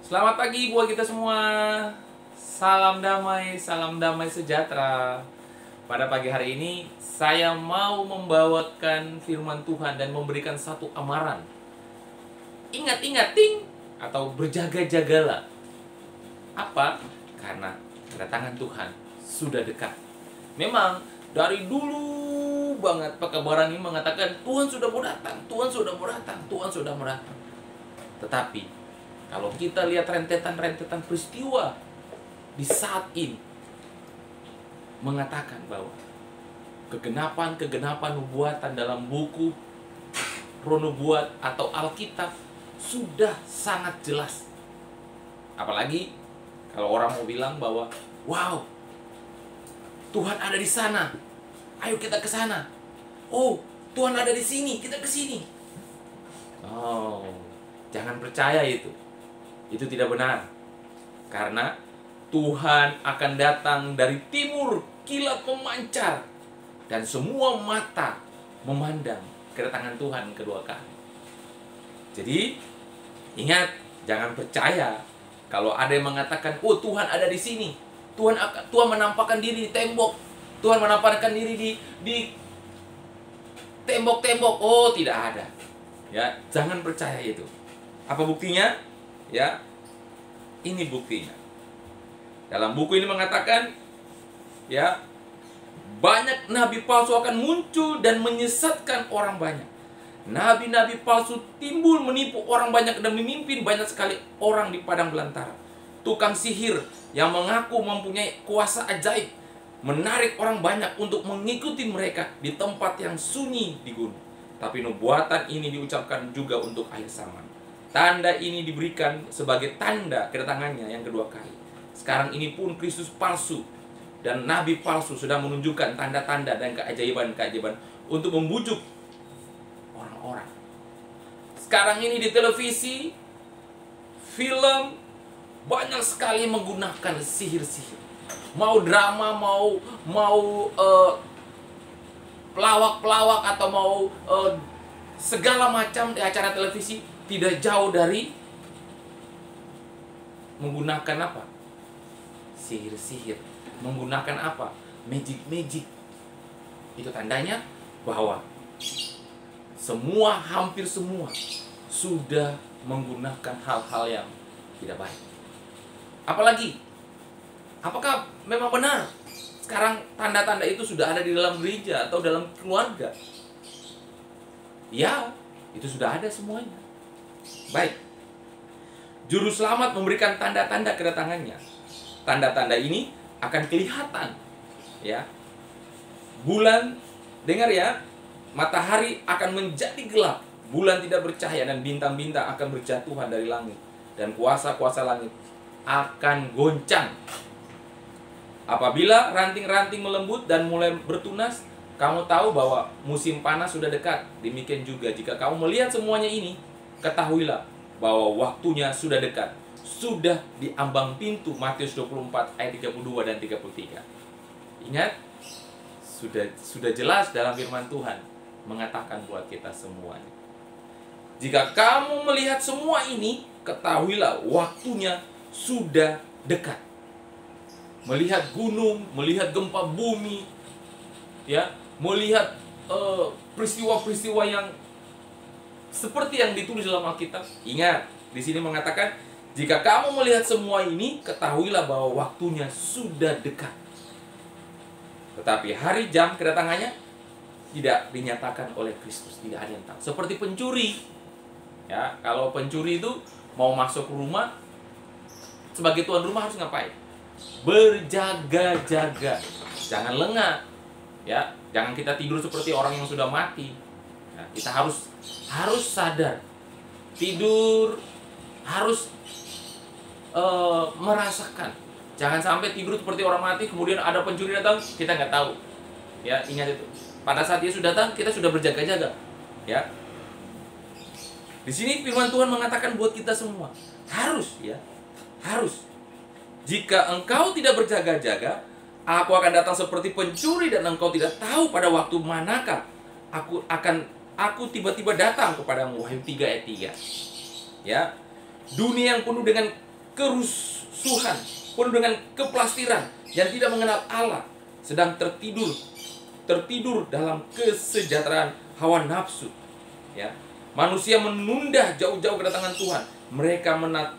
Selamat pagi buat kita semua. Salam damai sejahtera. Pada pagi hari ini saya mau membawakan firman Tuhan dan memberikan satu amaran. Ingat-ingat ting atau berjaga-jagalah. Apa? Karena kedatangan Tuhan sudah dekat. Memang dari dulu banget pekabaran ini mengatakan Tuhan sudah mau datang, Tuhan sudah mau datang, Tuhan sudah mau datang. Tetapi kalau kita lihat rentetan-rentetan peristiwa di saat ini mengatakan bahwa kegenapan nubuatan dalam buku Roh Nubuat atau Alkitab sudah sangat jelas. Apalagi kalau orang mau bilang bahwa wow, Tuhan ada di sana. Ayo kita ke sana. Oh, Tuhan ada di sini, kita ke sini. Oh, jangan percaya itu. Itu tidak benar. Karena Tuhan akan datang dari timur, kilat memancar, dan semua mata memandang kedatangan Tuhan kedua kali. Jadi, ingat, jangan percaya kalau ada yang mengatakan, "Oh, Tuhan ada di sini. Tuhan menampakkan diri di tembok. Tuhan menampakkan diri di tembok-tembok." Oh, tidak ada. Ya, jangan percaya itu. Apa buktinya? Ya, ini buktinya. Dalam buku ini mengatakan, ya, banyak nabi palsu akan muncul dan menyesatkan orang banyak. Nabi-nabi palsu timbul menipu orang banyak dan memimpin banyak sekali orang di padang belantara. Tukang sihir yang mengaku mempunyai kuasa ajaib menarik orang banyak untuk mengikuti mereka di tempat yang sunyi di gunung. Tapi nubuatan ini diucapkan juga untuk akhir zaman. Tanda ini diberikan sebagai tanda kedatangannya yang kedua kali. Sekarang ini pun Kristus palsu dan nabi palsu sudah menunjukkan tanda-tanda dan keajaiban-keajaiban untuk membujuk orang-orang. Sekarang ini di televisi, film, banyak sekali menggunakan sihir-sihir. Mau drama, mau pelawak-pelawak atau mau segala macam di acara televisi, tidak jauh dari menggunakan apa? Sihir-sihir. Menggunakan apa? Magic-magic. Itu tandanya bahwa hampir semua sudah menggunakan hal-hal yang tidak baik. Apalagi, apakah memang benar sekarang tanda-tanda itu sudah ada di dalam gereja atau dalam keluarga? Ya, itu sudah ada semuanya. Baik. Juru selamat memberikan tanda-tanda kedatangannya. Tanda-tanda ini akan kelihatan, ya. Bulan, dengar ya, matahari akan menjadi gelap, bulan tidak bercahaya, dan bintang-bintang akan berjatuhan dari langit, dan kuasa-kuasa langit akan goncang. Apabila ranting-ranting melembut dan mulai bertunas, kamu tahu bahwa musim panas sudah dekat. Demikian juga jika kamu melihat semuanya ini, ketahuilah bahwa waktunya sudah dekat. Sudah di ambang pintu. Matius 24 ayat 32 dan 33. Ingat, sudah jelas dalam firman Tuhan mengatakan buat kita semuanya. Jika kamu melihat semua ini, ketahuilah waktunya sudah dekat. Melihat gunung, melihat gempa bumi, ya, melihat peristiwa-peristiwa yang seperti yang ditulis dalam Alkitab. Ingat, di sini mengatakan, jika kamu melihat semua ini, ketahuilah bahwa waktunya sudah dekat. Tetapi hari jam kedatangannya tidak dinyatakan oleh Kristus, tidak ada yang tahu. Seperti pencuri. Ya, kalau pencuri itu mau masuk rumah, sebagai tuan rumah harus ngapain? Berjaga-jaga. Jangan lengah. Ya, jangan kita tidur seperti orang yang sudah mati. Nah, kita harus sadar. Tidur harus merasakan. Jangan sampai tidur seperti orang mati, kemudian ada pencuri datang, kita nggak tahu. Ya, ingat itu. Pada saat Yesus datang, kita sudah berjaga-jaga. Ya. Di sini firman Tuhan mengatakan buat kita semua, harus, ya. Harus. Jika engkau tidak berjaga-jaga, aku akan datang seperti pencuri dan engkau tidak tahu pada waktu manakah aku tiba-tiba datang kepadamu. Wahyu 3 ayat 3. Ya. Dunia yang penuh dengan kerusuhan, penuh dengan keplastiran, yang tidak mengenal Allah, sedang tertidur dalam kesejahteraan hawa nafsu. Ya, manusia menunda jauh-jauh kedatangan Tuhan. Mereka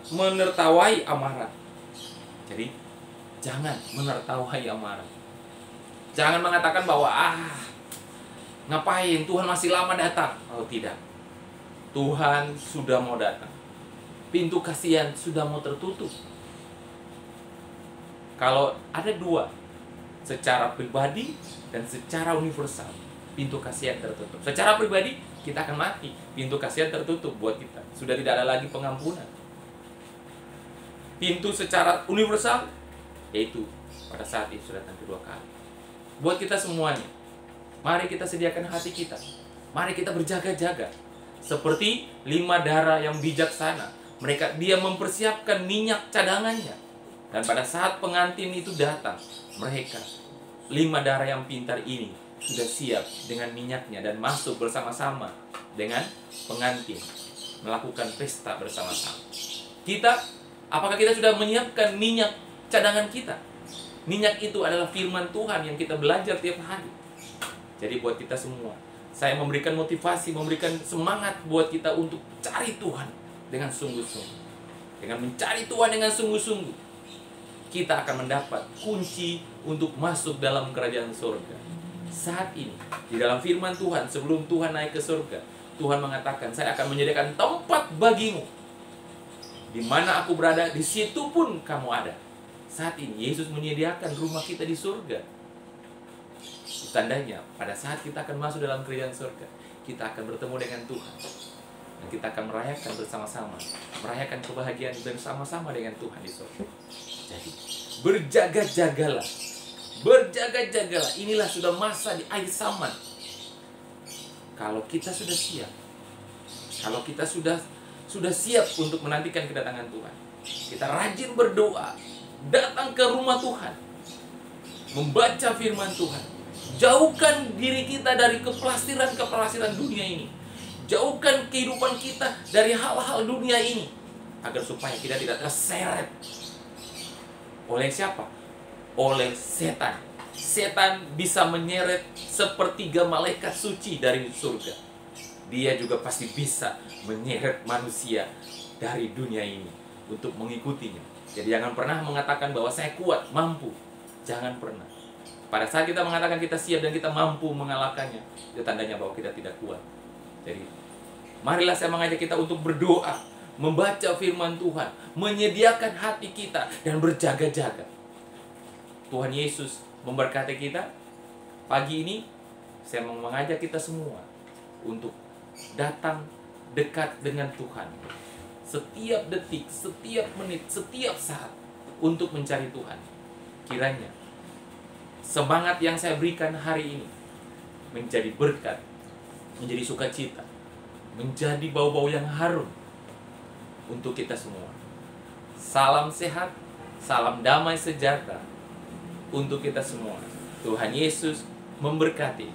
menertawai amarah. Jadi jangan menertawai amarah. Jangan mengatakan bahwa ngapain Tuhan masih lama datang. Oh tidak, Tuhan sudah mau datang. Pintu kasihan sudah mau tertutup. Kalau ada dua, secara pribadi dan secara universal, pintu kasihan tertutup. Secara pribadi kita akan mati, pintu kasihan tertutup buat kita. Sudah tidak ada lagi pengampunan. Pintu secara universal, yaitu pada saat Yesus datang kedua kali. Buat kita semuanya, mari kita sediakan hati kita. Mari kita berjaga-jaga. Seperti 5 darah yang bijaksana. Dia mempersiapkan minyak cadangannya. Dan pada saat pengantin itu datang, mereka 5 darah yang pintar ini sudah siap dengan minyaknya dan masuk bersama-sama dengan pengantin, melakukan pesta bersama-sama. Apakah kita sudah menyiapkan minyak cadangan kita? Minyak itu adalah firman Tuhan yang kita belajar tiap hari. Jadi buat kita semua, saya memberikan motivasi, memberikan semangat buat kita untuk cari Tuhan dengan sungguh-sungguh. Dengan mencari Tuhan dengan sungguh-sungguh, kita akan mendapat kunci untuk masuk dalam kerajaan surga. Saat ini, di dalam firman Tuhan, sebelum Tuhan naik ke surga, Tuhan mengatakan, saya akan menyediakan tempat bagimu. Di mana aku berada, di situ pun kamu ada. Saat ini, Yesus menyediakan rumah kita di surga. Tandanya, pada saat kita akan masuk dalam kerajaan surga, kita akan bertemu dengan Tuhan. Dan kita akan merayakan bersama-sama, merayakan kebahagiaan bersama-sama dengan Tuhan di surga. Jadi, berjaga-jagalah. Berjaga-jagalah. Inilah sudah masa di akhir zaman. Kalau kita sudah siap, kalau kita sudah siap untuk menantikan kedatangan Tuhan, kita rajin berdoa, datang ke rumah Tuhan, membaca firman Tuhan, jauhkan diri kita dari keplastiran dunia ini, jauhkan kehidupan kita dari hal-hal dunia ini, agar supaya kita tidak terseret oleh siapa? Oleh setan. Setan bisa menyeret sepertiga malaikat suci dari surga. Dia juga pasti bisa menyeret manusia dari dunia ini untuk mengikutinya. Jadi jangan pernah mengatakan bahwa saya kuat, mampu. Jangan pernah. Pada saat kita mengatakan kita siap dan kita mampu mengalahkannya, itu tandanya bahwa kita tidak kuat. Jadi marilah saya mengajak kita untuk berdoa, membaca firman Tuhan, menyediakan hati kita, dan berjaga-jaga. Tuhan Yesus memberkati kita. Pagi ini saya mau mengajak kita semua untuk datang dekat dengan Tuhan. Setiap detik, setiap menit, setiap saat untuk mencari Tuhan. Kiranya semangat yang saya berikan hari ini menjadi berkat, menjadi sukacita, menjadi bau-bau yang harum untuk kita semua. Salam sehat, salam damai sejahtera untuk kita semua. Tuhan Yesus memberkati.